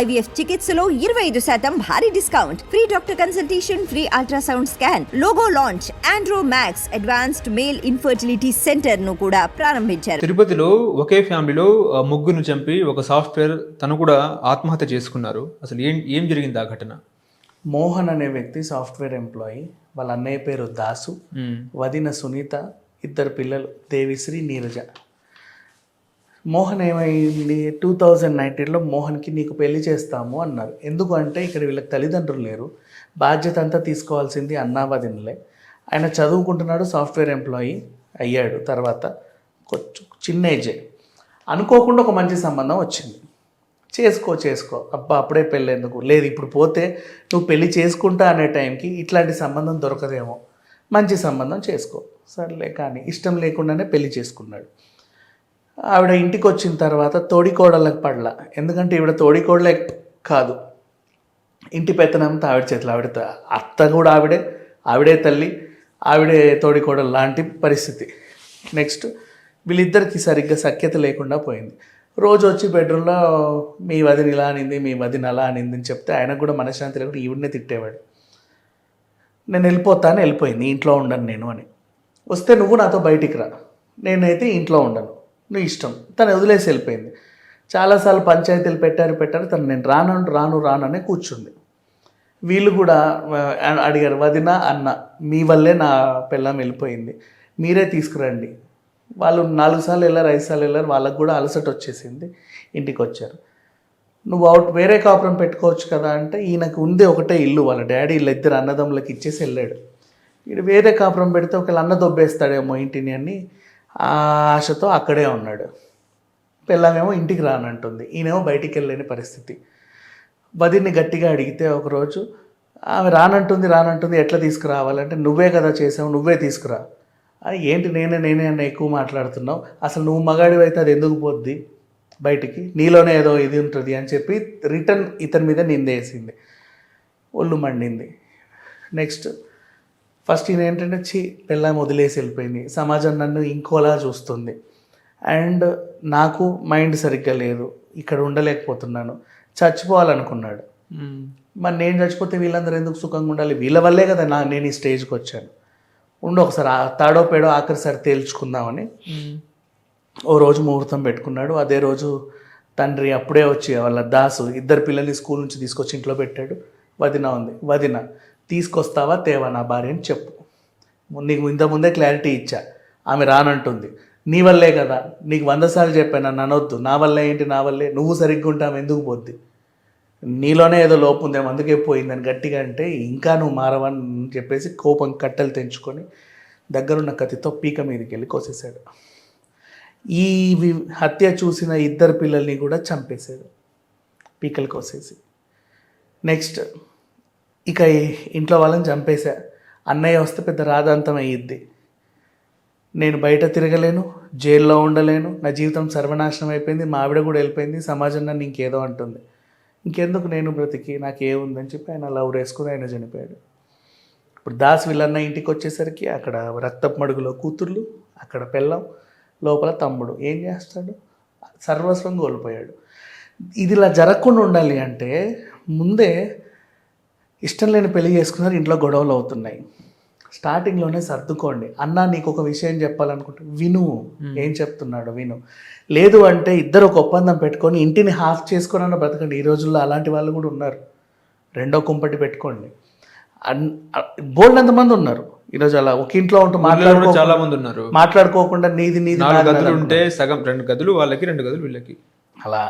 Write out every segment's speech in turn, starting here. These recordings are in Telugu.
IVF చికిత్సలో 25% భారీ discount, free doctor consultation, free ultrasound scan, logo launch, Andro max advanced male infertility centre ను కూడా ప్రారంభించారు. తిరుపతిలో ఒకే ఫ్యామిలీలో ముగ్గురు చంపి ఒక సాఫ్ట్వేర్ తను కూడా ఆత్మహత్య చేసుకున్నారు. అసలు ఏం జరిగింది ఆ ఘటన? మోహన్ అనే వ్యక్తి సాఫ్ట్వేర్ ఎంప్లాయీ, వాళ్ళ అన్నయ్య పేరు దాసు, వదిన సునీత, ఇద్దరు పిల్లలు దేవిశ్రీ, నీరజ. మోహన్ ఏమైంది, 2019లో మోహన్కి నీకు పెళ్లి చేస్తాము అన్నారు. ఎందుకంటే ఇక్కడ వీళ్ళకి తల్లిదండ్రులు లేరు, బాధ్యత అంతా తీసుకోవాల్సింది వదినలే. ఆయన చదువుకుంటున్నాడు, సాఫ్ట్వేర్ ఎంప్లాయీ అయ్యాడు. తర్వాత చిన్న ఏజే అనుకోకుండా ఒక మంచి సంబంధం వచ్చింది. చేసుకో అబ్బా అప్పుడే పెళ్ళి ఎందుకు, లేదు ఇప్పుడు పోతే నువ్వు పెళ్ళి చేసుకుంటా అనే టైంకి ఇట్లాంటి సంబంధం దొరకదేమో, మంచి సంబంధం చేసుకో. సర్లే కానీ ఇష్టం లేకుండానే పెళ్లి చేసుకున్నాడు. ఆవిడ ఇంటికి వచ్చిన తర్వాత తోడికోడళ్ళకి పడలా, ఎందుకంటే ఈవిడ తోడికోడలే కాదు, ఇంటి పెత్తనంతా ఆవిడ చేతులు. ఆవిడ అత్త కూడా ఆవిడే తల్లి, ఆవిడే తోడికోడలు లాంటి పరిస్థితి. నెక్స్ట్ వీళ్ళిద్దరికి సరిగ్గా సఖ్యత లేకుండా పోయింది. రోజు వచ్చి బెడ్రూమ్లో మీ వదిన ఇలా అనింది, మీ వదిన అలా అనింది అని చెప్తే ఆయనకు కూడా మనశ్శాంతి లేకుండా ఈవిడనే తిట్టేవాడు. నేను వెళ్ళిపోయింది, ఇంట్లో ఉండను నేను అని. వస్తే నువ్వు నాతో బయటికి రా, నేనైతే ఇంట్లో ఉండను, నువ్వు ఇష్టం. తను వదిలేసి వెళ్ళిపోయింది. చాలాసార్లు పంచాయతీలు పెట్టారు. తను నేను రాననే కూర్చుంది. వీళ్ళు కూడా అడిగారు, వదిన అన్న మీ వల్లే నా పిల్లం వెళ్ళిపోయింది, మీరే తీసుకురండి. వాళ్ళు 4 సార్లు వెళ్ళారు, 5 సార్లు వెళ్ళారు. వాళ్ళకు కూడా అలసట వచ్చేసింది, ఇంటికి వచ్చారు. నువ్వు వేరే కాపురం పెట్టుకోవచ్చు కదా అంటే, ఈయనకు ఉంది ఒకటే ఇల్లు, వాళ్ళ డాడీ ఇద్దరు అన్నదమ్ములకి ఇచ్చేసి వెళ్ళాడు. వీడు వేరే కాపురం పెడితే ఒకళ్ళు అన్న దొబ్బేస్తాడేమో ఇంటిని అని ఆశతో అక్కడే ఉన్నాడు. పిల్లమేమో ఇంటికి రానంటుంది, ఈయనేమో బయటికి వెళ్ళలేని పరిస్థితి. వదిన్ని గట్టిగా అడిగితే ఒకరోజు ఆమె రానంటుంది, ఎట్లా తీసుకురావాలంటే నువ్వే కదా చేసావు, నువ్వే తీసుకురా. ఏంటి నేనే అన్న ఎక్కువ మాట్లాడుతున్నావు, అసలు నువ్వు మగాడివి అయితే అది ఎందుకు పోద్ది బయటికి, నీలోనే ఏదో ఇది ఉంటుంది అని చెప్పి రిటర్న్ ఇతని మీద నిందేసింది. ఒళ్ళు మండింది. నెక్స్ట్ ఫస్ట్ ఈయన ఏంటంటే పిల్లం వదిలేసి వెళ్ళిపోయింది, సమాజం నన్ను ఇంకోలా చూస్తుంది, అండ్ నాకు మైండ్ సరిగ్గా లేదు, ఇక్కడ ఉండలేకపోతున్నాను, చచ్చిపోవాలనుకున్నాడు. మరి నేను చచ్చిపోతే వీళ్ళందరూ ఎందుకు సుఖంగా ఉండాలి, వీళ్ళ వల్లే కదా నేను ఈ స్టేజ్కి వచ్చాను, ఒకసారి తాడో పేడో ఆఖరిసారి తేల్చుకుందామని ఓ రోజు ముహూర్తం పెట్టుకున్నాడు. అదే రోజు తండ్రి అప్పుడే వచ్చి వాళ్ళ దాసు ఇద్దరు పిల్లల్ని స్కూల్ నుంచి తీసుకొచ్చి ఇంట్లో పెట్టాడు. వదిన ఉంది, వదిన తీసుకొస్తావా తేవా నా భార్యని చెప్పు, నీకు ఇంతకుముందే క్లారిటీ ఇచ్చా, ఆమె రానంటుంది, నీ వల్లే కదా, నీకు 100 సార్లు చెప్పాను నన్ను అనొద్దు, నా వల్లే ఏంటి, నా వల్లే, నువ్వు సరిగ్గా ఉంటావు ఎందుకు పోద్ది, నీలోనే ఏదో లోపు ఉందేమో అందుకే పోయిందని గట్టిగా అంటే, ఇంకా నువ్వు మారవని చెప్పేసి కోపం కట్టెలు తెంచుకొని దగ్గరున్న కత్తితో పీక మీదకి వెళ్ళి కోసేశాడు. ఈ హత్య చూసిన ఇద్దరు పిల్లల్ని కూడా చంపేశాడు, పీకలు కోసేసి. నెక్స్ట్ ఇక ఇంట్లో వాళ్ళని చంపేశా. అన్నయ్య వస్తే పెద్ద రాధాంతం అయ్యిద్ది, నేను బయట తిరగలేను, జైల్లో ఉండలేను, నా జీవితం సర్వనాశనం అయిపోయింది, మా ఆవిడ కూడా వెళ్ళిపోయింది, సమాజం నన్ను ఇంకేదో అంటుంది, ఇంకెందుకు నేను బ్రతికి, నాకేముందని చెప్పి ఆయన లవ్ వేసుకుని ఆయన చనిపోయాడు. ఇప్పుడు దాస్ వీళ్ళన్న ఇంటికి వచ్చేసరికి అక్కడ రక్తపు మడుగులో కూతుర్లు, అక్కడ పెళ్ళం, లోపల తమ్ముడు. ఏం చేస్తాడు, సర్వస్వం కోల్పోయాడు. ఇది ఇలా జరగకుండా ఉండాలి అంటే ముందే ఇష్టం లేని పెళ్లి చేసుకున్నారు, ఇంట్లో గొడవలు అవుతున్నాయి, స్టార్టింగ్లోనే సర్దుకోండి. అన్న నీకు ఒక విషయం చెప్పాలనుకుంటే విను, ఏం చెప్తున్నాడో విను, లేదు అంటే ఇద్దరు ఒక ఒప్పందం పెట్టుకొని ఇంటిని హాఫ్ చేసుకొని బ్రతకండి. ఈ రోజుల్లో అలాంటి వాళ్ళు కూడా ఉన్నారు, రెండో కుంపటి పెట్టుకోండి. బోల్డ్ ఎంతమంది ఉన్నారు ఈరోజు అలా ఒక ఇంట్లో ఉంటూ చాలా మంది ఉన్నారు, మాట్లాడుకోకుండా నీది 4 గదులు ఉంటే సగం 2 గదులు వాళ్ళకి, 2 గదులు వీళ్ళకి, అలా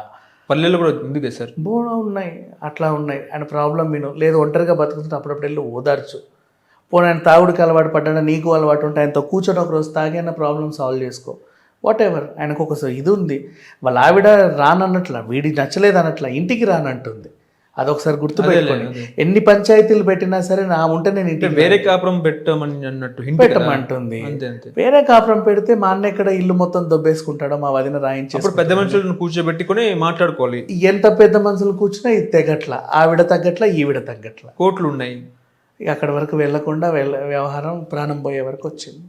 పల్లెలు కూడా ఉంది కదా సార్, బోడా ఉన్నాయి, అట్లా ఉన్నాయి. ఆయన ప్రాబ్లం విను, లేదు ఒంటరిగా బతుకుతుంటే అప్పుడప్పుడు వెళ్ళి ఓదార్చు. పోనీ ఆయన తాగుడికి అలవాటు పడ్డా, నీకు అలవాటు ఉంటే ఆయనతో కూర్చొని ఒకరోజు తాగి అన్న ప్రాబ్లం సాల్వ్ చేసుకో. వాట్ ఎవర్, ఆయనకు ఒకసారి ఇది ఉంది, వాళ్ళ ఆవిడ రానన్నట్ల, వీడి నచ్చలేదు అన్నట్ల ఇంటికి రానంటుంది, అదొకసారి గుర్తుపెట్టుకోండి. ఎన్ని పంచాయతీలు పెట్టినా సరే నా ఉంటే నేను ఇంటికి వేరే కాపురం పెట్టమని అన్నట్టు పెట్టమంటుంది. వేరే కాపురం పెడితే మా అన్న ఇక్కడ ఇల్లు మొత్తం దొబ్బేసుకుంటాడో, మా వదిన రాయించేసి పెద్ద మనుషులను కూర్చోబెట్టుకుని మాట్లాడుకోవాలి. ఎంత పెద్ద మనుషులు కూర్చున్నా ఇది తెగట్ల, ఆవిడ తగ్గట్ల, ఈవిడ తగ్గట్ల, కోట్లు ఉన్నాయి. అక్కడి వరకు వెళ్లకుండా వ్యవహారం ప్రాణం పోయే వరకు వచ్చింది.